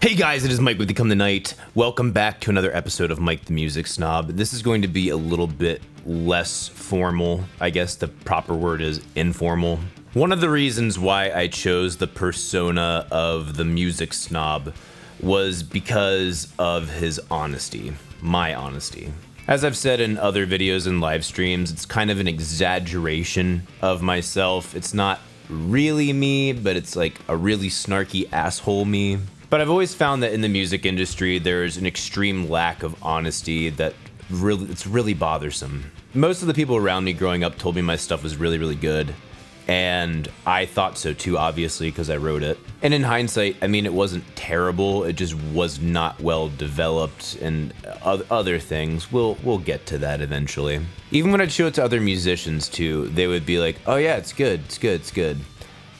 Hey guys, it is Mike with Become the Night. Welcome back to another episode of Mike the Music Snob. This is going to be a little bit less formal. I guess the proper word is informal. One of the reasons why I chose the persona of the music snob was because of his honesty, my honesty. As I've said in other videos and live streams, it's kind of an exaggeration of myself. It's not really me, but it's like a really snarky asshole me. But I've always found that in the music industry, there's an extreme lack of honesty that it's really bothersome. Most of the people around me growing up told me my stuff was really, really good. And I thought so too, obviously, because I wrote it. And in hindsight, I mean, it wasn't terrible. It just was not well developed and other things. We'll get to that eventually. Even when I'd show it to other musicians too, they would be like, oh yeah, it's good, it's good, it's good.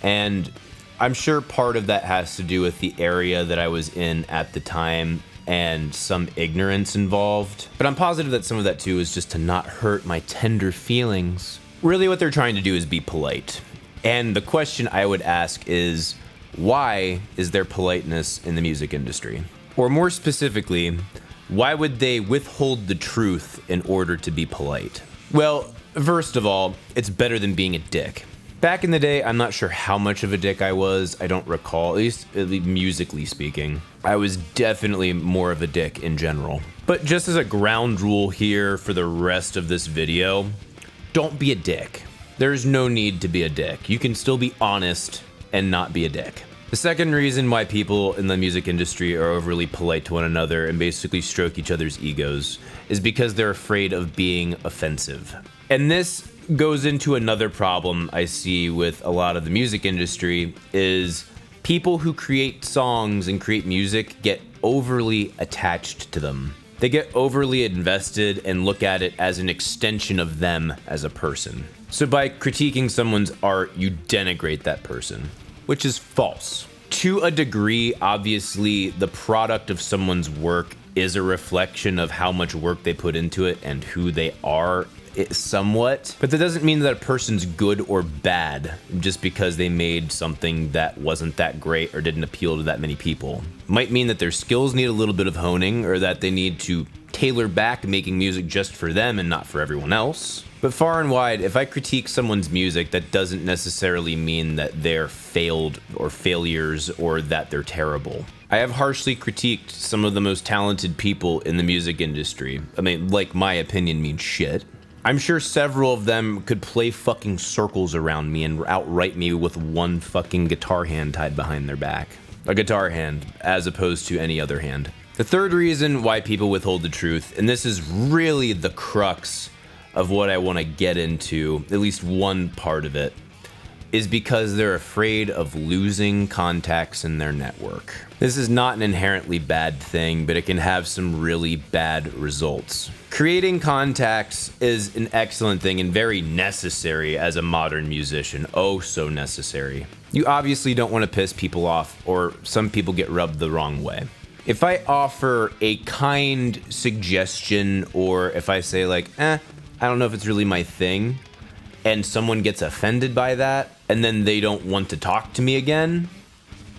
And I'm sure part of that has to do with the area that I was in at the time and some ignorance involved. But I'm positive that some of that too is just to not hurt my tender feelings. Really what they're trying to do is be polite. And the question I would ask is, why is there politeness in the music industry? Or more specifically, why would they withhold the truth in order to be polite? Well, first of all, it's better than being a dick. Back in the day, I'm not sure how much of a dick I was. I don't recall, at least musically speaking. I was definitely more of a dick in general. But just as a ground rule here for the rest of this video, don't be a dick. There's no need to be a dick. You can still be honest and not be a dick. The second reason why people in the music industry are overly polite to one another and basically stroke each other's egos is because they're afraid of being offensive. And this goes into another problem I see with a lot of the music industry is people who create songs and create music get overly attached to them. They get overly invested and look at it as an extension of them as a person. So by critiquing someone's art, you denigrate that person, which is false. To a degree, obviously, the product of someone's work is a reflection of how much work they put into it and who they are somewhat. But that doesn't mean that a person's good or bad just because they made something that wasn't that great or didn't appeal to that many people. Might mean that their skills need a little bit of honing or that they need to tailor back making music just for them and not for everyone else. But far and wide, if I critique someone's music, that doesn't necessarily mean that they're failed or failures or that they're terrible. I have harshly critiqued some of the most talented people in the music industry. I mean, like, my opinion means shit. I'm sure several of them could play fucking circles around me and outright me with one fucking guitar hand tied behind their back. A guitar hand, as opposed to any other hand. The third reason why people withhold the truth, and this is really the crux of what I want to get into, at least one part of it, is because they're afraid of losing contacts in their network. This is not an inherently bad thing, but it can have some really bad results. Creating contacts is an excellent thing and very necessary as a modern musician. Oh, so necessary. You obviously don't want to piss people off, or some people get rubbed the wrong way. If I offer a kind suggestion, or if I say like, I don't know if it's really my thing, and someone gets offended by that, and then they don't want to talk to me again,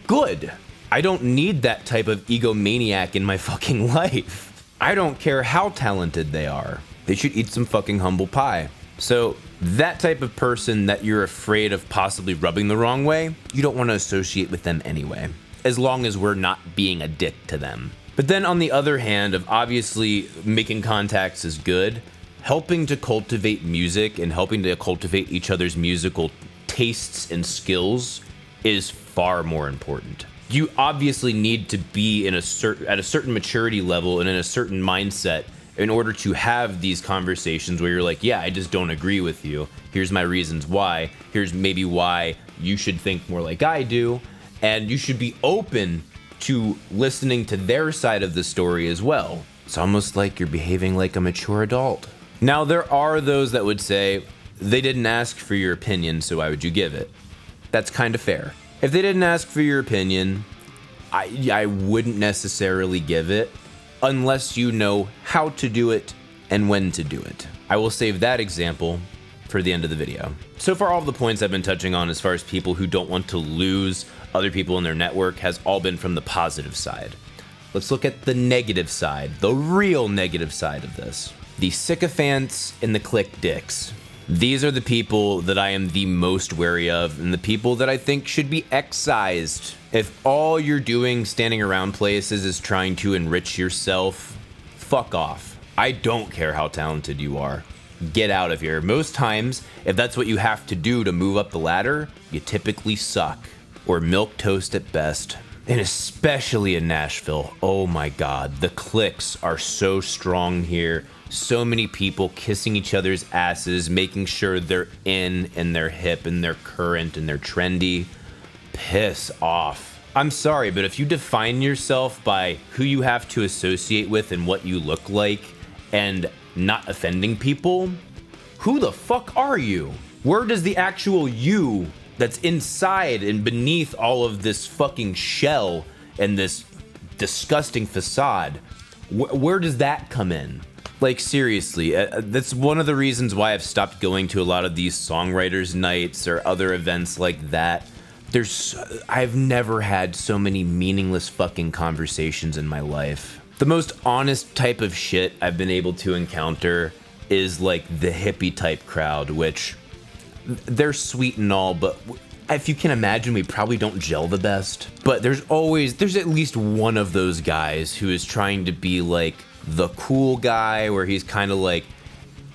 good. I don't need that type of egomaniac in my fucking life. I don't care how talented they are. They should eat some fucking humble pie. So that type of person that you're afraid of possibly rubbing the wrong way, you don't want to associate with them anyway, as long as we're not being a dick to them. But then on the other hand of obviously making contacts is good, helping to cultivate music and helping to cultivate each other's musical tastes and skills is far more important. You obviously need to be at a certain maturity level and in a certain mindset in order to have these conversations where you're like, yeah, I just don't agree with you. Here's my reasons why. Here's maybe why you should think more like I do. And you should be open to listening to their side of the story as well. It's almost like you're behaving like a mature adult. Now, there are those that would say, they didn't ask for your opinion, so why would you give it? That's kind of fair. If they didn't ask for your opinion, I wouldn't necessarily give it unless you know how to do it and when to do it. I will save that example for the end of the video. So far, all of the points I've been touching on as far as people who don't want to lose other people in their network has all been from the positive side. Let's look at the negative side, the real negative side of this. The sycophants and the click dicks. These are the people that I am the most wary of and the people that I think should be excised. If all you're doing standing around places is trying to enrich yourself, fuck off. I don't care how talented you are. Get out of here. Most times, if that's what you have to do to move up the ladder, you typically suck. Or milquetoast at best. And especially in Nashville, oh my god, the clicks are so strong here. So many people kissing each other's asses, making sure they're in and they're hip and they're current and they're trendy. Piss off. I'm sorry, but if you define yourself by who you have to associate with and what you look like and not offending people, who the fuck are you? Where does the actual you that's inside and beneath all of this fucking shell and this disgusting facade, where does that come in? Like, seriously, that's one of the reasons why I've stopped going to a lot of these songwriters nights or other events like that. I've never had so many meaningless fucking conversations in my life. The most honest type of shit I've been able to encounter is like the hippie type crowd, which they're sweet and all, but if you can imagine, we probably don't gel the best. But there's at least one of those guys who is trying to be like the cool guy, where he's kind of like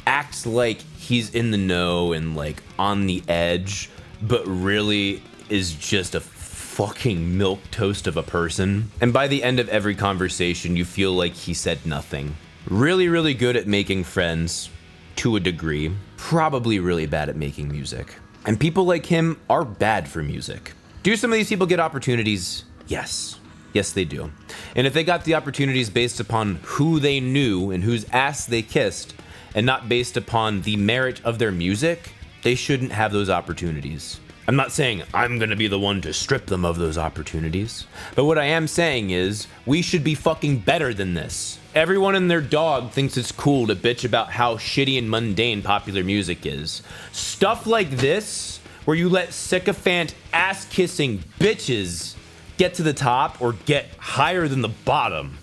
acts like he's in the know and like on the edge, but really is just a fucking milquetoast of a person. And by the end of every conversation, you feel like he said nothing. Really, really good at making friends to a degree. Probably really bad at making music. And people like him are bad for music. Do some of these people get opportunities? Yes. Yes, they do. And if they got the opportunities based upon who they knew and whose ass they kissed, and not based upon the merit of their music, they shouldn't have those opportunities. I'm not saying I'm gonna be the one to strip them of those opportunities, but what I am saying is we should be fucking better than this. Everyone and their dog thinks it's cool to bitch about how shitty and mundane popular music is. Stuff like this, where you let sycophant ass-kissing bitches get to the top or get higher than the bottom,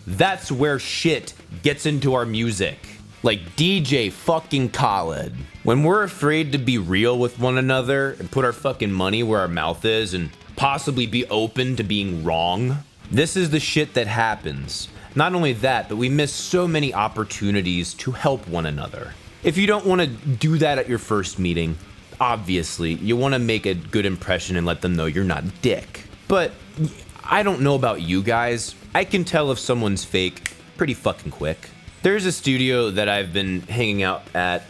that's where shit gets into our music. Like DJ fucking Khaled. When we're afraid to be real with one another and put our fucking money where our mouth is and possibly be open to being wrong, this is the shit that happens. Not only that, but we miss so many opportunities to help one another. If you don't want to do that at your first meeting, obviously, you want to make a good impression and let them know you're not a dick. But I don't know about you guys. I can tell if someone's fake pretty fucking quick. There's a studio that I've been hanging out at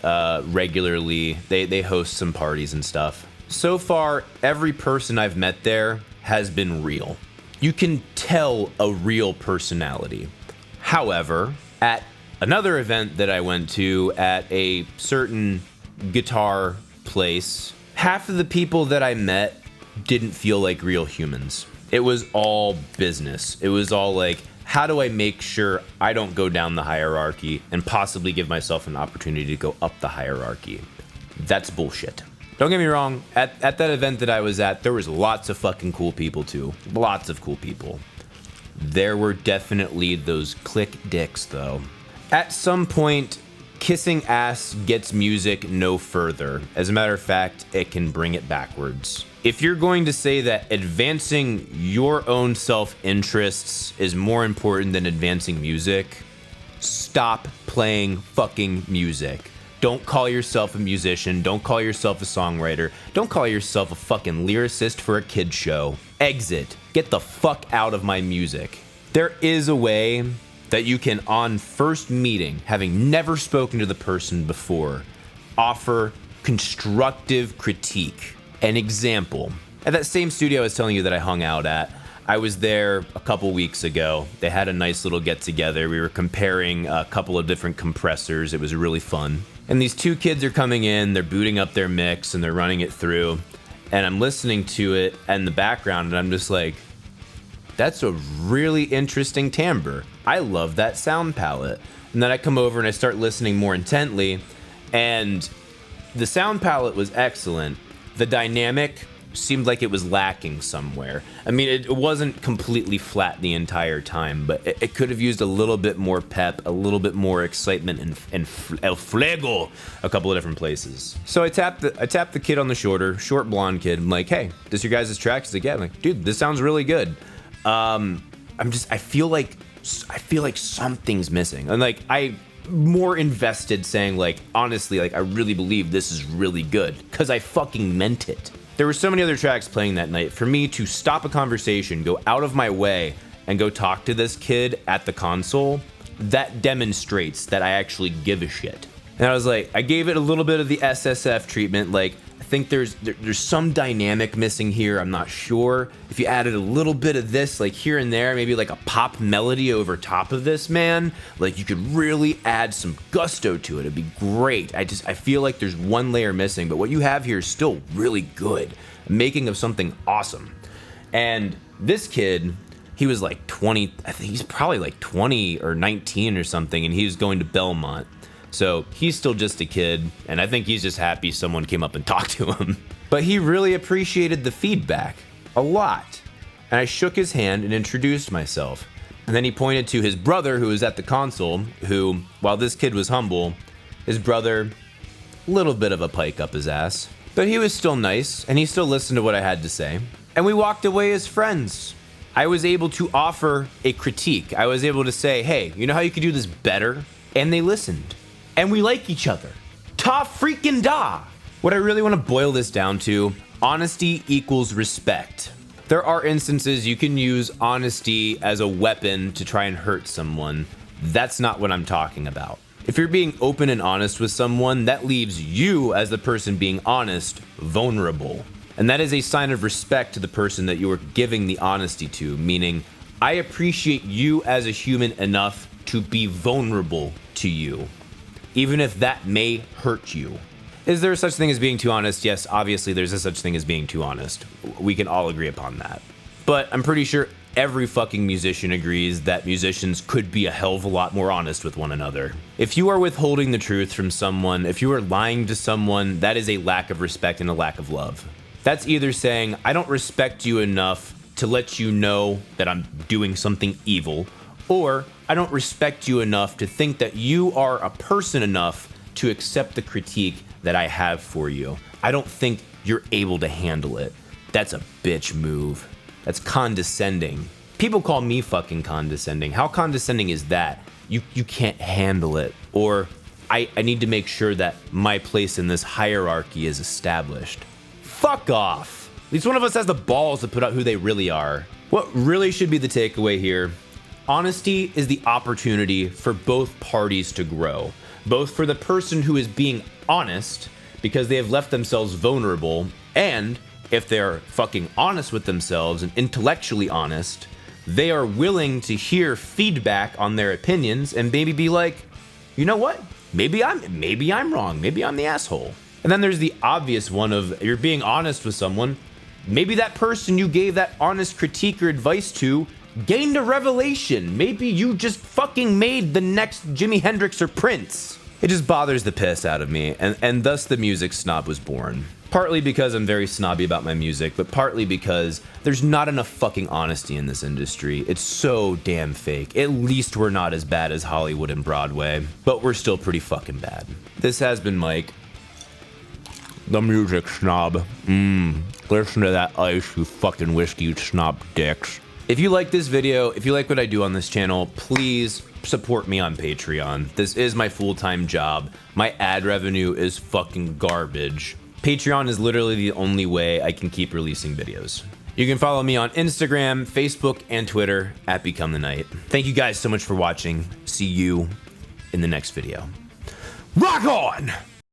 regularly. They host some parties and stuff. So far, every person I've met there has been real. You can tell a real personality. However, at another event that I went to at a certain guitar place, half of the people that I met didn't feel like real humans. It was all business. It was all like, how do I make sure I don't go down the hierarchy and possibly give myself an opportunity to go up the hierarchy? That's bullshit. Don't get me wrong, at that event that I was at, there was lots of fucking cool people too. Lots of cool people. There were definitely those click dicks though. At some point, kissing ass gets music no further. As a matter of fact, it can bring it backwards. If you're going to say that advancing your own self-interests is more important than advancing music, stop playing fucking music. Don't call yourself a musician. Don't call yourself a songwriter. Don't call yourself a fucking lyricist for a kid's show. Exit. Get the fuck out of my music. There is a way that you can, on first meeting, having never spoken to the person before, offer constructive critique. An example. At that same studio I was telling you that I hung out at, I was there a couple weeks ago. They had a nice little get together. We were comparing a couple of different compressors. It was really fun. And these two kids are coming in, they're booting up their mix and they're running it through. And I'm listening to it in the background and I'm just like, that's a really interesting timbre. I love that sound palette. And then I come over and I start listening more intently, and The sound palette was excellent. The dynamic seemed like it was lacking somewhere. I mean, it wasn't completely flat the entire time, but it could have used a little bit more pep, a little bit more excitement and el fuego a couple of different places. So I tapped the kid on the short blonde kid. I'm like, hey, this your guys' track? He's like, yeah. I'm like, dude, this sounds really good. I feel like something's missing. And like, I more invested saying like, honestly, like I really believe this is really good because I fucking meant it. There were so many other tracks playing that night. For me to stop a conversation, go out of my way, and go talk to this kid at the console, that demonstrates that I actually give a shit. And I was like, I gave it a little bit of the SSF treatment. Like, I think there's some dynamic missing here. I'm not sure. If you added a little bit of this, like here and there, maybe like a pop melody over top of this, man, like you could really add some gusto to it. It'd be great. I feel like there's one layer missing, but what you have here is still really good. Making of something awesome. And this kid, he was like 20, I think he's probably like 20 or 19 or something, and he was going to Belmont. So he's still just a kid, and I think he's just happy someone came up and talked to him. But he really appreciated the feedback, a lot. And I shook his hand and introduced myself. And then he pointed to his brother who was at the console, who, while this kid was humble, his brother, a little bit of a pike up his ass. But he was still nice, and he still listened to what I had to say. And we walked away as friends. I was able to offer a critique. I was able to say, hey, you know how you could do this better? And they listened. And we like each other. Ta freaking da! What I really want to boil this down to, honesty equals respect. There are instances you can use honesty as a weapon to try and hurt someone. That's not what I'm talking about. If you're being open and honest with someone, that leaves you, as the person being honest, vulnerable. And that is a sign of respect to the person that you are giving the honesty to, meaning, I appreciate you as a human enough to be vulnerable to you, even if that may hurt you. Is there such thing as being too honest? Yes, obviously there's a such thing as being too honest. We can all agree upon that. But I'm pretty sure every fucking musician agrees that musicians could be a hell of a lot more honest with one another. If you are withholding the truth from someone, if you are lying to someone, that is a lack of respect and a lack of love. That's either saying, I don't respect you enough to let you know that I'm doing something evil, or I don't respect you enough to think that you are a person enough to accept the critique that I have for you. I don't think you're able to handle it. That's a bitch move. That's condescending. People call me fucking condescending. How condescending is that? You can't handle it. Or I need to make sure that my place in this hierarchy is established. Fuck off. At least one of us has the balls to put out who they really are. What really should be the takeaway here? Honesty is the opportunity for both parties to grow. Both for the person who is being honest because they have left themselves vulnerable, and if they're fucking honest with themselves and intellectually honest, they are willing to hear feedback on their opinions and maybe be like, you know what? Maybe I'm wrong. Maybe I'm the asshole. And then there's the obvious one of you're being honest with someone. Maybe that person you gave that honest critique or advice to gained a revelation. Maybe you just fucking made the next Jimi Hendrix or Prince. It just bothers the piss out of me, and thus the music snob was born. Partly because I'm very snobby about my music, but partly because there's not enough fucking honesty in this industry. It's so damn fake. At least we're not as bad as Hollywood and Broadway, but we're still pretty fucking bad. This has been Mike, the music snob. Listen to that ice, you fucking whiskey, you snob dicks. If you like this video, if you like what I do on this channel, please support me on Patreon. This is my full-time job. My ad revenue is fucking garbage. Patreon is literally the only way I can keep releasing videos. You can follow me on Instagram, Facebook, and Twitter at Become the Night. Thank you guys so much for watching. See you in the next video. Rock on!